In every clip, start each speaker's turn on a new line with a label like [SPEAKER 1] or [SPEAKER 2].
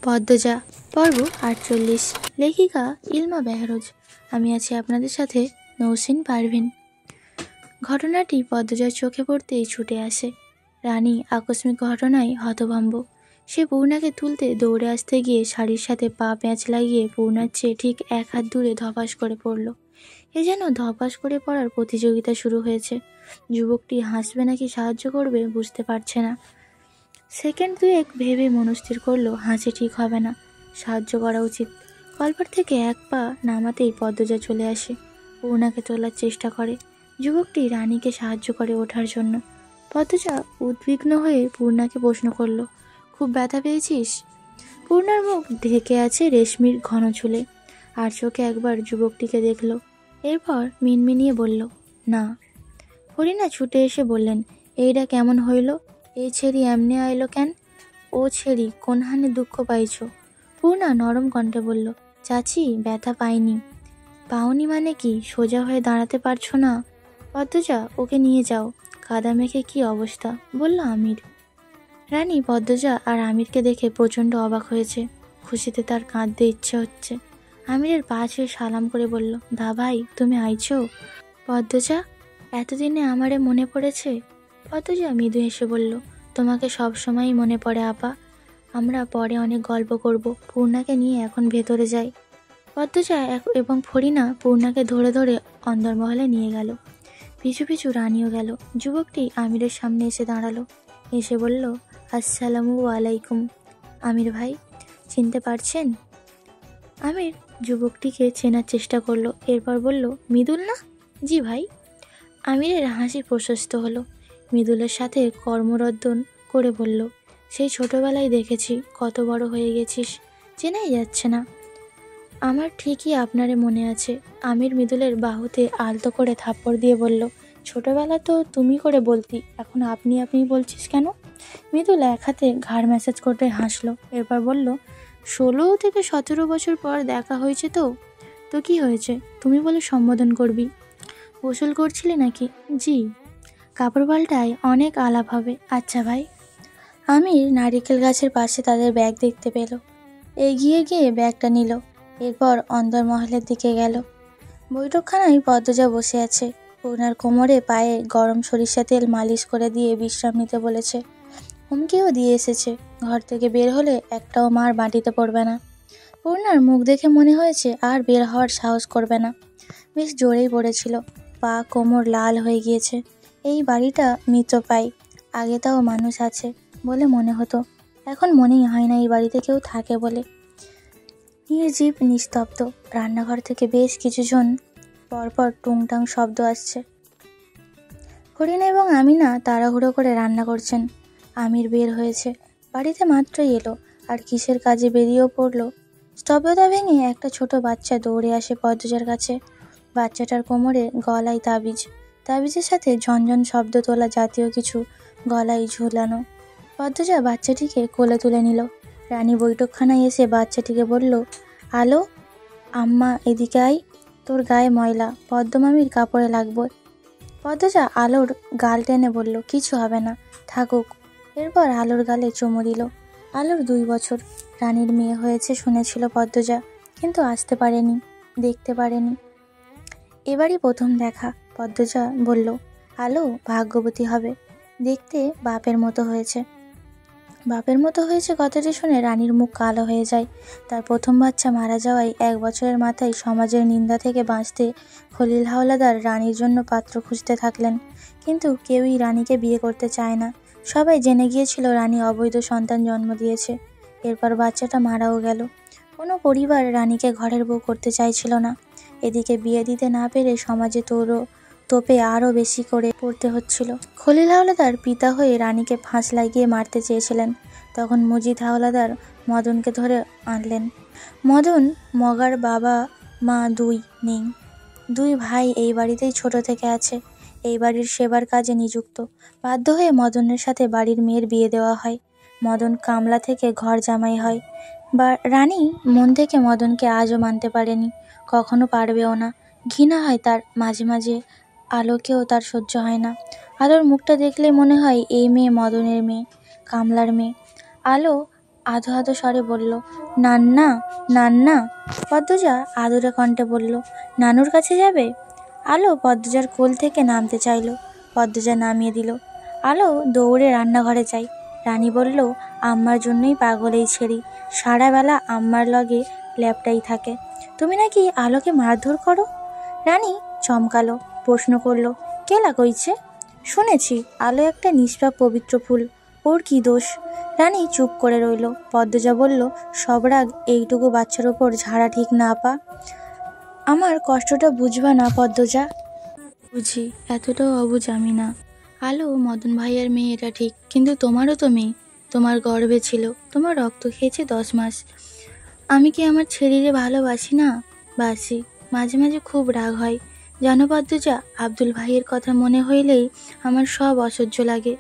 [SPEAKER 1] পদ্মজা পর্ব ৪৮। লেখিকা ইলমা বেহরোজ। আমি আছি আপনাদের সাথে নৌসিন পারভিন। ঘটনাটি পদ্মজার চোখে পড়তেই ছুটে আসে। রানী আকস্মিক ঘটনায় হতভম্ব। সে পূর্ণাকে তুলতে দৌড়ে আসতে গিয়ে শাড়ির সাথে পা প্যাঁচ লাগিয়ে পূর্ণার চেয়ে ঠিক ১ হাত দূরে ধপাস করে পড়ল। এ যেন ধপাস করে পড়ার প্রতিযোগিতা শুরু হয়েছে। যুবকটি হাসবে নাকি সাহায্য করবে বুঝতে পারছে না। সেকেন্ড ২ ভেবে মনস্থির করলো হাসি ঠিক হবে না, সাহায্য করা উচিত। কলপার থেকে ১ পা নামাতেই পদ্মজা চলে আসে, পূর্ণাকে তোলার চেষ্টা করে। যুবকটি রানীকে সাহায্য করে ওঠার জন্য। পদ্মজা উদ্বিগ্ন হয়ে পূর্ণাকে প্রশ্ন করলো, খুব ব্যথা পেয়েছিস? পূর্ণার মুখ ঢেকে আছে রেশমির ঘন চুলে, আর চোখে একবার যুবকটিকে দেখল, এরপর মিনমিনিয়ে বলল, না। হরিণা ছুটে এসে বললেন, এইটা কেমন হইল? এই ছেড়ি এমনি আইলো কেন? ও ছেড়ি কোনহানে দুঃখ পাইছ? পূর্ণা নরম কণ্ঠে বলল, চাচি ব্যথা পাইনি। পাওনি মানে কি? সোজা হয়ে দাঁড়াতে পারছো না? পদ্মজা ওকে নিয়ে যাও, কাদা মেখে কি অবস্থা, বলল আমির। রানী পদ্মজা আর আমিরকে দেখে প্রচণ্ড অবাক হয়েছে। খুশিতে তার কাঁদতে ইচ্ছে হচ্ছে। আমিরের পা ছুঁয়ে সালাম করে বলল, দা ভাই তুমি আইছো? পদ্মজা, এতদিনে আমারে মনে পড়েছে? পদ্মজা মৃদু হেসে বলল, তোমাকে সব সময়ই মনে পড়ে আপা। আমরা পরে অনেক গল্প করব। পূর্ণাকে নিয়ে এখন ভেতরে যাই। পদ্মজা এবং ফরিনা পূর্ণাকে ধরে ধরে অন্দরমহলে নিয়ে গেল। পিছু পিছু রানীও গেল। যুবকটি আমিরের সামনে এসে দাঁড়ালো। এসে বলল, আসসালামু আলাইকুম। আমির ভাই, চিনতে পারছেন? আমির যুবকটিকে চেনার চেষ্টা করলো, এরপর বলল, মৃদুল না? জি ভাই। আমিরের হাসি প্রশস্ত হলো। মৃদুলের সাথে কর্মরদ্ধন করে বলল, সেই ছোটবেলায় দেখেছি, কত বড় হয়ে গেছিস, চেনাই যাচ্ছে না। আমার ঠিকই আপনারে মনে আছে। আমির মৃদুলের বাহুতে আলতো করে থাপ্পড় দিয়ে বলল, ছোটবেলা তো তুমি করে বলতি, এখন আপনি আপনি বলছিস কেন? মৃদুল ১ হাতে ঘাড় ম্যাসাজ করতে হাসলো, এরপর বলল, ১৬ থেকে ১৭ বছর পর দেখা হয়েছে তো। তো কি হয়েছে, তুমি বলে সম্বোধন করবি। গোসল করছিলে নাকি? জি। কাপড় পাল্টায় অনেক আলাপ হবে। আচ্ছা ভাই। আমির নারিকেল গাছের পাশে তাদের ব্যাগ দেখতে পেল। এগিয়ে গিয়ে ব্যাগটা নিল, এরপর অন্দরমহলের দিকে গেল। বৈঠকখানায় পদ্মজা বসে আছে। পূর্ণার কোমরে পায়ে গরম সরিষা তেল মালিশ করে দিয়ে বিশ্রাম নিতে বলেছে। হুমকিও দিয়ে এসেছে, ঘর থেকে বের হলে একটাও মার মাটিতে পড়বে না। পূর্ণার মুখ দেখে মনে হয়েছে আর বের হওয়ার সাহস করবে না। বেশ জোরেই পড়েছিল, পা কোমর লাল হয়ে গিয়েছে। এই বাড়িটা মৃতপ্রায়, আগে তাও মানুষ আছে বলে মনে হতো, এখন মনেই হয় না এই বাড়িতে কেউ থাকে বলে। নির্জীব নিস্তব্ধ। রান্নাঘর থেকে বেশ কিছুজন পরপর টুংটাং শব্দ আসছে। হরিণা এবং আমিনা তাড়াহুড়ো করে রান্না করছেন। আমির বের হয়েছে, বাড়িতে মাত্রই এলো, আর কিসের কাজে বেরিয়েও পড়ল। স্তব্ধতা ভেঙে একটা ছোট বাচ্চা দৌড়ে আসে পদ্মজার কাছে। বাচ্চাটার কোমরে গলায় তাবিজ, তাবিজের সাথে ঝনঝন শব্দ তোলা জাতীয় কিছু গলায় ঝুলানো। পদ্মজা বাচ্চাটিকে কোলে তুলে নিল। রানী বৈঠকখানায় এসে বাচ্চাটিকে বলল, আলো, আম্মা এদিকে আয়, তোর গায়ে ময়লা, পদ্মমামির কাপড়ে লাগবে। পদ্মজা আলোর গাল টেনে বলল, কিছু হবে না, থাকুক। এরপর আলোর গালে চুমু দিল। আলোর ২ বছর, রানীর মেয়ে হয়েছে শুনেছিল পদ্মজা, কিন্তু আসতে পারেনি, দেখতে পারেনি। এবারই প্রথম দেখা। পদ্মজা বলল, আলো ভাগ্যবতী হবে, দেখতে বাপের মতো হয়েছে। বাপের মতো হয়েছে কথাটি শুনে রানীর মুখ কালো হয়ে যায়। তার প্রথম বাচ্চা মারা যাওয়ায় ১ বছরের মাথায় সমাজের নিন্দা থেকে বাঁচতে খলিল হাওলাদার রানীর জন্য পাত্র খুঁজতে থাকলেন, কিন্তু কেউই রানীকে বিয়ে করতে চায় না। সবাই জেনে গিয়েছিল রানী অবৈধ সন্তান জন্ম দিয়েছে। এরপর বাচ্চাটা মারাও গেল। কোনো পরিবার রানীকে ঘরের বউ করতে চাইছিল না। এদিকে বিয়ে দিতে না পেরে সমাজে তোপে আরও বেশি করে পড়তে হচ্ছিল। খলিল হাওলাদার পিতা হয়ে রানীকে ফাঁস লাগিয়ে মারতে চেয়েছিলেন। তখন মজিদ হাওলাদার মদনকে ধরে আনলেন। মদন মগার বাবা মা ২ নেই। ২ ভাই এই বাড়িতেই ছোট থেকে আছে, এই বাড়ির সেবার কাজে নিযুক্ত। বাধ্য হয়ে মদনের সাথে বাড়ির মেয়ের বিয়ে দেওয়া হয়। মদন কামলা থেকে ঘর জামাই হয়। রানী মন থেকে মদনকে আজও মানতে পারেনি, কখনো পারবেও না। ঘৃণা হয় তার, মাঝে মাঝে আলোকেও তার সহ্য হয় না। আলোর মুখটা দেখলে মনে হয় এই মেয়ে মদনের মেয়ে, কামলার মেয়ে। আলো আধো আধো স্বরে বলল, নান্না নান্না। পদ্মজা আদুরে কণ্ঠে বলল, নানুর কাছে যাবে? আলো পদ্মজার কোল থেকে নামতে চাইল। পদ্মজা নামিয়ে দিল। আলো দৌড়ে রান্নাঘরে যায়। রানী বলল, আম্মার জন্যই পাগল এই ছেড়ি, সারা বেলা আম্মার লগে ল্যাপটাই থাকে। তুমি নাকি আলোকে মারধর করো? রানী চমকালো, প্রশ্ন করলো, কেলা কইছে? শুনেছি আলো একটা নিষ্পাপ পবিত্র ফুল, ওর কি দোষ? রানী চুপ করে রইল। পদ্মজা বলল, সব রাগ এইটুকু বাচ্চার ওপর ঝাড়া ঠিক না আপা। আমার কষ্টটা বুঝবা না পদ্মজা? বুঝি, এতটাও অবুঝ আমি না। আলো মদন ভাইয়ের মেয়ে এটা ঠিক, কিন্তু তোমারও তো মেয়ে, তোমার গর্ভে ছিল, তোমার রক্ত খেয়েছে 10 মাস। আমি কি আমার ছেলেরে ভালোবাসি না? বাসি, মাঝে মাঝে খুব রাগ হয় জানো পদ্মজা। আব্দুল ভাইয়ের কথা মনে হইলেই আমার সব অসহ্য লাগে।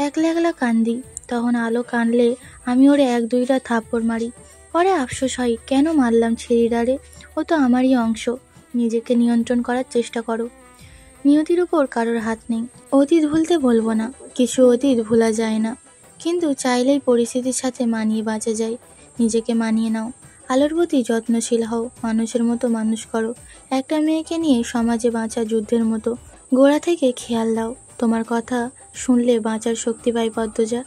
[SPEAKER 1] একলা একলা কান্দি। তখন আলো কানলে আমি ওরে 1-2টা থাপ্পড় মারি। পরে আফসোস হয়, কেন মারলাম ছেলেটারে? ও তো আমারই অংশ। নিজেকে নিয়ন্ত্রণ করার চেষ্টা করো। নিয়তির উপর কারোর হাত নেই। অতীত ভুলতে বলবো না, কিছু অতীত ভোলা যায় না, কিন্তু চাইলেই পরিস্থিতির সাথে মানিয়ে বাঁচা যায়। নিজেকে মানিয়ে নাও। আলোর প্রতি যত্নশীল হও, মানুষের মতো মানুষ করো। একটা মেয়েকে নিয়ে সমাজে বাঁচা যুদ্ধের মতো। গোড়া থেকে খেয়াল দাও। তোমার কথা শুনলে বাঁচার শক্তি পাই পদ্মজা।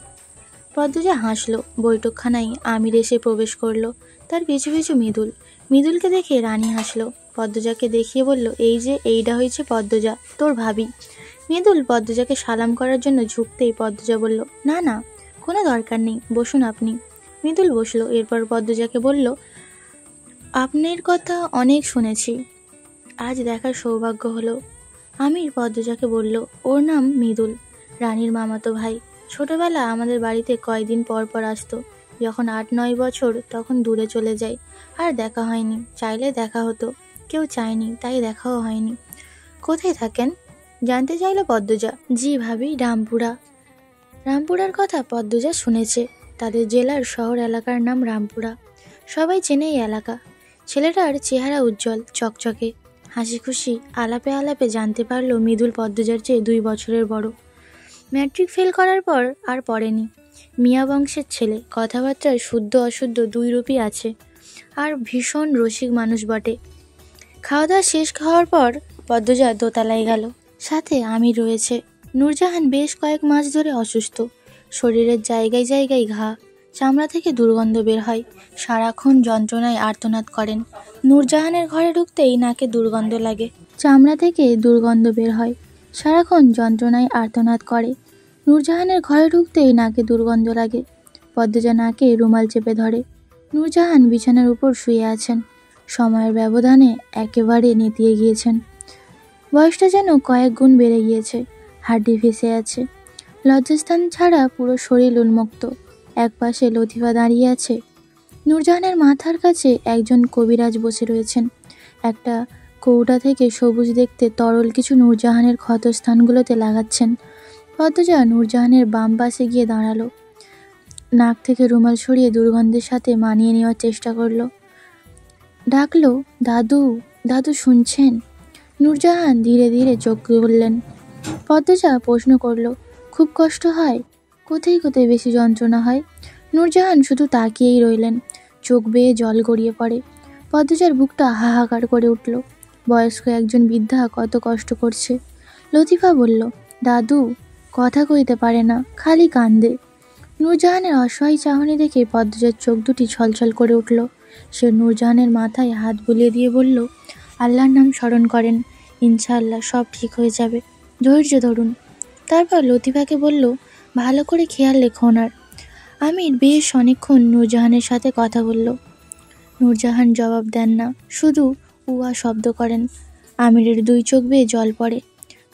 [SPEAKER 1] পদ্মজা হাসলো। বৈঠকখানায় আমির এসে প্রবেশ করলো, তার পিছু পিছু মৃদুল। মৃদুলকে দেখে রানী হাসলো। পদ্মজাকে দেখিয়ে বলল, এই যে এইটা হয়েছে পদ্মজা, তোর ভাবি। মৃদুল পদ্মজাকে সালাম করার জন্য ঝুঁকতেই পদ্মজা বলল, না না, কোনো দরকার নেই, বসুন আপনি। মৃদুল বসলো। এরপর পদ্মজাকে বলল, আপনার কথা অনেক শুনেছি, আজ দেখার সৌভাগ্য হলো। আমির পদ্মজাকে বলল, ওর নাম মৃদুল, রানীর মামাতো ভাই। ছোটবেলা আমাদের বাড়িতে কয়েকদিন পর পর আসতো। যখন 8-9 বছর তখন দূরে চলে যায়, আর দেখা হয়নি। চাইলে দেখা হতো, কেউ চায়নি, তাই দেখাও হয়নি। কোথায় থাকেন জানতে চাইল পদ্মজা। জি ভাবি, রামপুরা। রামপুরার কথা পদ্মজা শুনেছে। তাদের জেলার শহর এলাকার নাম রামপুরা। সবাই চেনে এই এলাকা। ছেলেটার চেহারা উজ্জ্বল, চকচকে, হাসি খুশি। আলাপে আলাপে জানতে পারল মৃদুল পদ্মজার চেয়ে 2 বছরের বড়। ম্যাট্রিক ফেল করার পর আর পড়েনি। মিয়া বংশের ছেলে, কথাবার্তায় শুদ্ধ অশুদ্ধ 2 রূপই আছে, আর ভীষণ রসিক মানুষ বটে। খাওয়া দাওয়া শেষ হওয়ার পর পদ্মজা দোতলায় গেল। সাথে আমির রয়েছে। নূরজাহান বেশ কয়েক মাস ধরে অসুস্থ। শরীরের জায়গায় জায়গায় ঘা, চামড়া থেকে দুর্গন্ধ বের হয়। সারাক্ষণ যন্ত্রণায় আর্তনাদ করেন। নূরজাহানের ঘরে ঢুকতেই নাকে দুর্গন্ধ লাগে, চামড়া থেকে দুর্গন্ধ বের হয়। সারাক্ষণ যন্ত্রণায় আর্তনাদ করে। নূরজাহানের ঘরে ঢুকতেই নাকে দুর্গন্ধ লাগে। পদ্মজা নাকে রুমাল চেপে ধরে। নূরজাহান বিছানার উপর শুয়ে আছেন। সময়ের ব্যবধানে একেবারে নেতিয়ে গিয়েছেন। বয়সটা যেন কয়েক গুণ বেড়ে গিয়েছে। হাড্ডি ফেঁসে আছে। লজ্জাস্থান ছাড়া পুরো শরীর উন্মুক্ত। একপাশে লতিফা দাঁড়িয়ে আছে। নূরজাহানের মাথার কাছে একজন কবিরাজ বসে রয়েছেন। একটা কৌটা থেকে সবুজ দেখতে তরল কিছু নূরজাহানের ক্ষতস্থানগুলোতে লাগাচ্ছেন। পদ্মজা নূরজাহানের বাম পাশে গিয়ে দাঁড়ালো। নাক থেকে রুমাল সরিয়ে দুর্গন্ধের সাথে মানিয়ে নেওয়ার চেষ্টা করলো। ডাকলো, দাদু, দাদু শুনছেন? নূরজাহান ধীরে ধীরে চোখ খুললেন। পদ্মজা প্রশ্ন করলো, খুব কষ্ট হয়? কোথায় কোথায় বেশি যন্ত্রণা হয়? নূরজাহান শুধু তাকিয়েই রইলেন। চোখ বেয়ে জল গড়িয়ে পড়ে। পদ্মজার বুকটা হাহাকার করে উঠল। বয়স্ক একজন বৃদ্ধা কত কষ্ট করছে। লতিফা বলল, দাদু কথা কইতে পারে না, খালি কান্দে। নূরজাহানের অসহায় চাহনি দেখে পদ্মজার চোখ দুটি ছলছল করে উঠল। সে নূরজাহানের মাথায় হাত বুলিয়ে দিয়ে বলল, আল্লাহর নাম স্মরণ করেন, ইনশাআল্লাহ সব ঠিক হয়ে যাবে, ধৈর্য ধরুন। তারপর লতিফাকে বলল, ভালো করে খেয়াল রেখো ওনার। আমির বেশ অনেকক্ষণ নূরজাহানের সাথে কথা বলল। নূরজাহান জবাব দেন না, শুধু উয়া শব্দ করেন। আমিরের 2 চোখ বেয়ে জল পড়ে।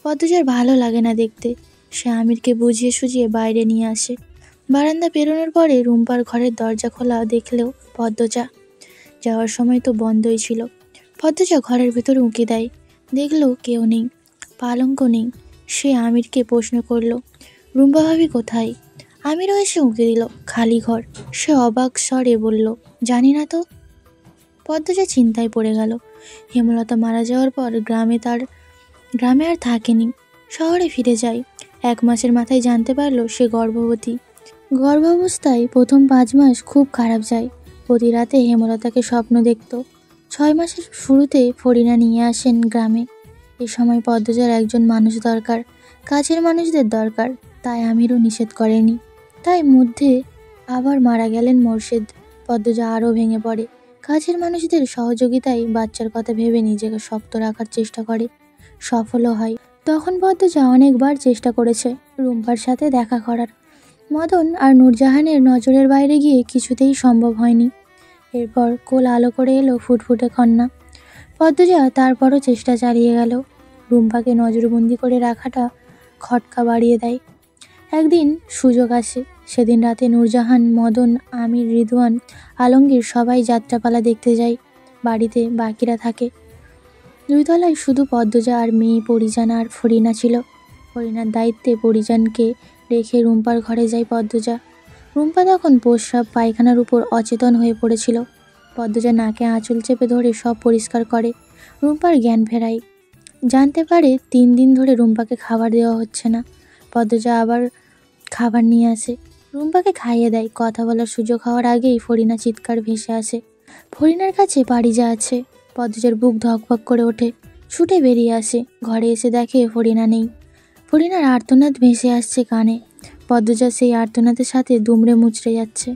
[SPEAKER 1] পদ্মজার ভালো লাগে না দেখতে। সে আমিরকে বুঝিয়ে সুঝিয়ে বাইরে নিয়ে আসে। বারান্দা পেরোনোর পরে রুম্পার ঘরের দরজা খোলা দেখলেও পদ্মজা। যাওয়ার সময় তো বন্ধই ছিল। পদ্মজা ঘরের ভেতরে উঁকি দেয়। দেখলো কেউ নেই, পালঙ্ক নেই। সে আমিরকে প্রশ্ন করল, রুম্পা ভাবি কোথায়? আমিরও এসে উঁকি দিল। খালি ঘর। সে অবাক স্বরে বলল, জানি না তো। পদ্মজা চিন্তায় পড়ে গেল। হেমলতা মারা যাওয়ার পর গ্রামে আর থাকেনি, শহরে ফিরে যায়। 1 মাসের মাথায় জানতে পারলো সে গর্ভবতী। গর্ভাবস্থায় প্রথম 5 মাস খুব খারাপ যায়। প্রতি রাতে হেমলতাকে স্বপ্ন দেখত। 6 মাসের শুরুতে ফরিনা নিয়ে আসেন গ্রামে। এ সময় পদ্মজার একজন মানুষ দরকার, কাছের মানুষদের দরকার, তাই আমিরও নিষেধ করেনি। তাই মধ্যে আবার মারা গেলেন মোর্শেদ। পদ্মজা আরও ভেঙে পড়ে। কাছের মানুষদের সহযোগিতায় বাচ্চার কথা ভেবে নিজেকে শক্ত রাখার চেষ্টা করে, সফলও হয়। তখন পদ্মজা অনেকবার চেষ্টা করেছে রুম্পার সাথে দেখা করার। মদন আর নূরজাহানের নজরের বাইরে গিয়ে কিছুতেই সম্ভব হয়নি। এরপর কোল আলো করে এলো ফুটফুটে কন্যা। পদ্মজা তারপরও চেষ্টা চালিয়ে গেল। রুম্পাকে নজরবন্দি করে রাখাটা খটকা বাড়িয়ে দেয়। একদিন সুযোগ আসে। সেদিন রাতে নূরজাহান, মদন, আমির, রিদওয়ান, আলমগীর সবাই যাত্রাপালা দেখতে যায়। বাড়িতে বাকিরা থাকে। 2 তলায় শুধু পদ্মজা আর মেয়ে পরিজান আর ফরিনা ছিল। ফরিনার দায়িত্বে পরিজানকে রেখে রুম্পার ঘরে যায় পদ্মজা। রুম্পা তখন প্রস্রাব পায়খানার উপর অচেতন হয়ে পড়েছিল। পদ্মজা নাকে আঁচল চেপে ধরে সব পরিষ্কার করে। রুম্পার জ্ঞান ফেরায়। জানতে পারে 3 দিন ধরে রুম্পাকে খাবার দেওয়া হচ্ছে না। পদ্মজা আবার খাবার নিয়ে আসে, রুম্পাকে খাইয়ে দেয়। কথা বলার সুযোগ হওয়ার আগেই ফরিনা চিৎকার ভেসে আসে। ফরিনার কাছে পারিজা আছে। পদ্মজার বুক ধকভক করে ওঠে। ছুটে বেরিয়ে আসে। ঘরে এসে দেখে ফরিনা নেই। ফরিনার আর্তনাদ ভেসে আসছে কানে। পদ্মজা সেই আর্তনাদের সাথে দুমড়ে মুচড়ে যাচ্ছে।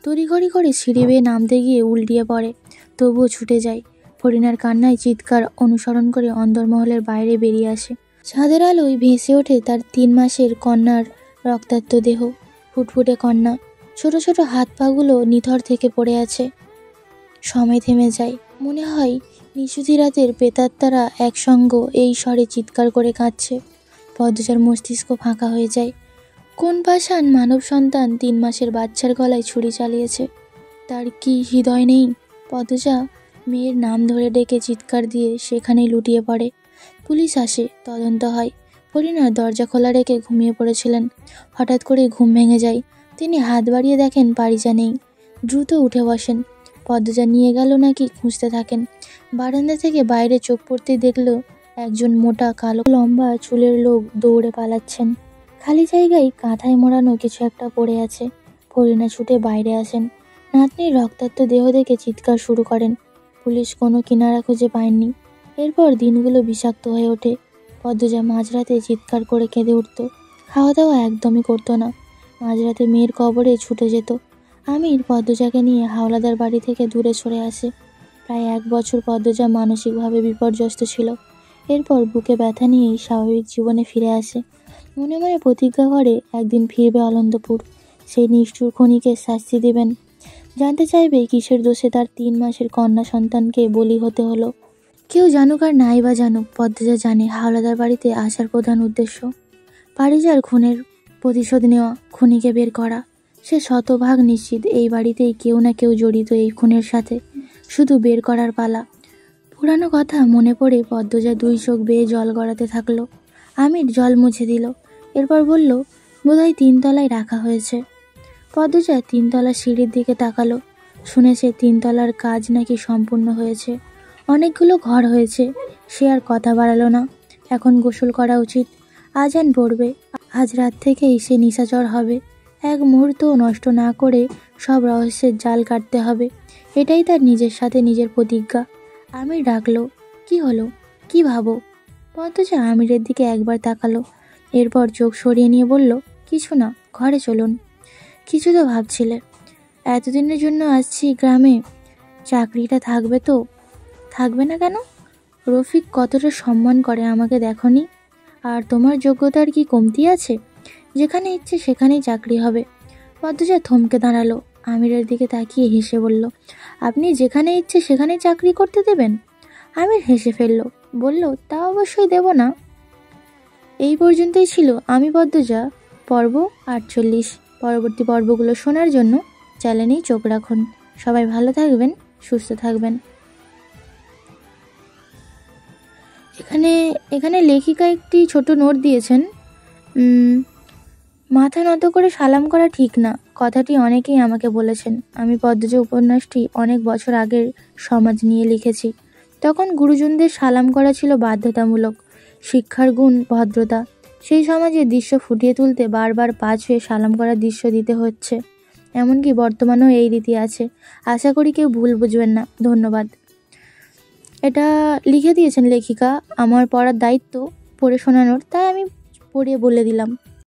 [SPEAKER 1] তড়িঘড়ি করে সিঁড়ি বেয়ে নামতে গিয়ে উল্টিয়ে পড়ে, তবুও ছুটে যায়। ফরিনার কান্নায় চিৎকার অনুসরণ করে অন্দরমহলের বাইরে বেরিয়ে আসে। ছাদের আলোয় ভেসে ওঠে তার 3 মাসের কন্যার রক্তাক্ত দেহ। ফুটফুটে কন্যা, ছোট ছোট হাত পাগুলো নিথর থেকে পড়ে আছে। সময় থেমে যায়। মনে হয় নিশুতি রাতের প্রেতাত্মারা একসঙ্গ এই স্বরে চিৎকার করে কাঁদছে। পদ্মজার মস্তিষ্ক ফাঁকা হয়ে যায়। কোন পাষাণ মানব সন্তান 3 মাসের বাচ্চার গলায় ছুরি চালিয়েছে? তার কি হৃদয় নেই? পদ্মজা মেয়ের নাম ধরে ডেকে চিৎকার দিয়ে সেখানেই লুটিয়ে পড়ে। পুলিশ আসে, তদন্ত হয়। ফরিনার দরজা খোলা রেখে ঘুমিয়ে পড়েছিলেন। হঠাৎ করে ঘুম ভেঙে যায়। তিনি হাত বাড়িয়ে দেখেন পারিজা নেই। দ্রুত উঠে বসেন। পদ্মজা নিয়ে গেল নাকি খুঁজতে থাকেন। বারান্দা থেকে বাইরে চোখ পড়তে দেখল একজন মোটা কালো লম্বা চুলের লোক দৌড়ে পালাচ্ছেন। খালি জায়গায় কাঁথায় মোড়ানো কিছু একটা পড়ে আছে। ফরিনা ছুটে বাইরে আসেন। নাতনির রক্তাক্ত দেহ দেখে চিৎকার শুরু করেন। পুলিশ কোনো কিনারা খুঁজে পায়নি। এরপর দিনগুলো বিষাক্ত হয়ে ওঠে। পদ্মজা মাঝরাতে চিৎকার করে কেঁদে উঠত। খাওয়া দাওয়া একদমই করতো না। মাঝরাতে মেয়ের কবরে ছুটে যেত। আমির পদ্মজাকে নিয়ে হাওলাদার বাড়ি থেকে দূরে সরে আসে। প্রায় 1 বছর পদ্মজা মানসিকভাবে বিপর্যস্ত ছিল। এরপর বুকে ব্যথা নিয়েই স্বাভাবিক জীবনে ফিরে আসে। মনে মনে প্রতিজ্ঞা করে একদিন ফিরবে অনন্তপুর। সেই নিষ্ঠুর খনিকে শাস্তি দেবেন। জানতে চাইবে কিসের দোষে তার 3 মাসের কন্যা সন্তানকে বলি হতে হলো। কেউ জানুক আর নাই বা জানুক, পদ্মজা জানে হাওলাদার বাড়িতে আসার প্রধান উদ্দেশ্য পারিজার খুনের প্রতিশোধ নেওয়া, খুনিকে বের করা। সে শতভাগ নিশ্চিত এই বাড়িতেই কেউ না কেউ জড়িত এই খুনের সাথে। শুধু বের করার পালা। পুরানো কথা মনে পড়ে পদ্মজা 2 চোখ বেয়ে জল গড়াতে থাকলো। আমির জল মুছে দিল। এরপর বলল, বোধহয় 3 তলায় রাখা হয়েছে। পদ্মজা 3 তলা সিঁড়ির দিকে তাকালো। শুনেছে 3 তলার কাজ নাকি সম্পূর্ণ হয়েছে। অনেকগুলো ঘর হয়েছে। সে আর কথা বাড়ালো না। এখন গোসল করা উচিত। আজান পড়বে। আজ রাত থেকেই সে নিশাচর হবে। 1 মুহূর্তও নষ্ট না করে সব রহস্যের জাল কাটতে হবে। এটাই তার নিজের সাথে নিজের প্রতিজ্ঞা। আমির ডাকলো, কি হলো, কি ভাবো? পদ্মজা আমিরের দিকে একবার তাকালো। এরপর চোখ সরিয়ে নিয়ে বলল, কিছু না, ঘরে চলুন। কিছু তো ভাবছিলে? এতদিনের জন্য আসছি গ্রামে, চাকরিটা থাকবে তো? থাকবে না কেন? রফিক কতটা সম্মান করে আমাকে দেখনি? আর তোমার যোগ্যতার কি কমতি আছে? যেখানে ইচ্ছে সেখানেই চাকরি হবে। পদ্মজা থমকে দাঁড়ালো। আমিরের দিকে তাকিয়ে হেসে বলল, আপনি যেখানে ইচ্ছে সেখানেই চাকরি করতে দেবেন? আমির হেসে ফেলল, বলল, তা অবশ্যই দেব না। এই পর্যন্তই ছিল আমি পদ্মজা পর্ব 48। পরবর্তী পর্বগুলো শোনার জন্য চ্যানেলেই চোখ রাখুন। সবাই ভালো থাকবেন, সুস্থ থাকবেন। এখানে লেখিকা একটি ছোট নোট দিয়েছেন। মাথা নত করে সালাম করা ঠিক না, কথাটি অনেকেই আমাকে বলেছেন। আমি পদ্মজা উপন্যাসটি অনেক বছর আগের সমাজ নিয়ে লিখেছি। তখন গুরুজনদের সালাম করা ছিল বাধ্যতামূলক। শিক্ষার গুণ ভদ্রতা, সেই সমাজের দৃশ্য ফুটিয়ে তুলতে বারবার পা ছুঁয়ে সালাম করার দৃশ্য দিতে হচ্ছে। এমনকি বর্তমানেও এই রীতি আছে। আশা করি কেউ ভুল বুঝবেন না। ধন্যবাদ। এটা লিখে দিয়েছেন লেখিকা। আমার পড়ার দায়িত্ব পড়ে শোনানোর, তাই আমি পড়িয়ে বলে দিলাম।